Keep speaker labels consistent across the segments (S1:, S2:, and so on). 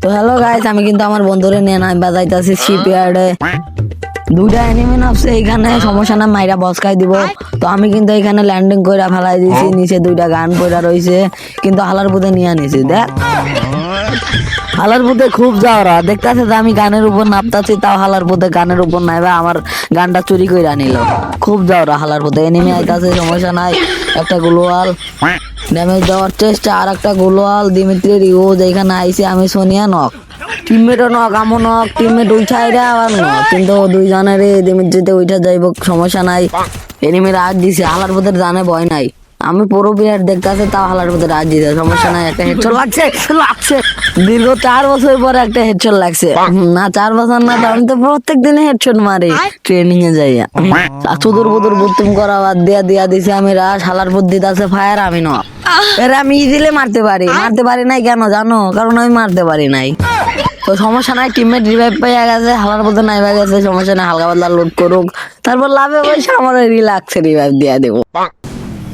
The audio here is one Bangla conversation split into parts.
S1: তো হ্যালো গাইস, আমি কিন্তু আমার বন্ধুরে নিয়ে নাই বাজাইতাছি শিপইয়ার্ডে। দুইটা এনিমি নামছে এখানে, সমস্যা না, মাইরা বসকাই দিব। তো আমি কিন্তু এখানে ল্যান্ডিং কইরা ফেলাই দিয়েছি, নিচে দুইটা গান পড়া রইছে, কিন্তু হালার পুঁতে নিয়ে নিছি। দেখ হালার পুঁতে খুব যাওয়া দেখতেছে যে আমি গানের উপর নাপতাছি, তাও হালার পুঁতে গানের উপর নাইবা আমার গানটা চুরি কইরা নিল। খুব যাওয়া হালার পুঁতে এনিমি আইতাছে, সমস্যা নাই। একটা গ্লোয়াল ড্যামেজ দেওয়ার চেষ্টা, আর একটা গ্লোয়াল দিমিত্রি রিওজ এখানে আইছে। আমি সোনিয়া নক, টিমমেটও নক, আমও নক, টিমমেট উঠাইরা আবার নক, কিন্তু দুইজনের দিমিত্রিতে উঠা যাইব, সমস্যা নাই। এনিমি রাজ দিছে, হালার পুঁতে জানে ভয় নাই। আমি পুরো প্লেয়ার দেখতেছে, তাও হালার পুঁতে রাজ দিছে, সমস্যা নাই। একটা হেডশট লাগছে লাগছে দীর্ঘ 4 বছর পরে একটা হেডশট লাগছে। না 4 বছর না, আমি তো প্রত্যেক দিনে হেডশট মারি ট্রেনিং এ যাইয়া। চুদুর বুদুর বুতুম করা বাদ দিয়া দিছে আমি রাজ। হালার পুঁত দিতেছে ফায়ার, আমি নক। এর আমি ইজিলে মারতে পারি নাই কেন জানো? কারণ আমি মারতে পারি নাই। তো সমস্যা নাই, টিমমেট রিভাইভ পাইয়া গেছে, হালার মধ্যে নাইবা গেছে, সমস্যা নাই। হালকা পাতলা লোড করুক, তারপর লাভে পয়সা আমার রিল্যাক্সে রিভাইভ দিয়া দেবো।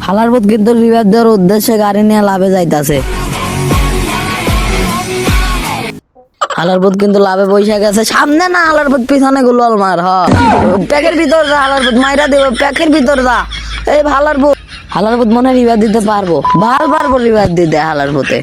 S1: হালার পথ কিন্তু রিভাইভ দেওয়ার উদ্দেশ্যে গাড়ি নিয়ে লাভে যাইতাছে। হালার পথ কিন্তু লাভে পয়সা গেছে, সামনে না হালার পথ, পিছনে গুলোল মার। প্যাকের ভিতর যা, হালার পথ মাইরা দেব, প্যাকের ভিতর যা। এই হালার পথ মনে রিভাইভ দিতে পারবো, পারবো রিভাইভ দিতে হালার পথে।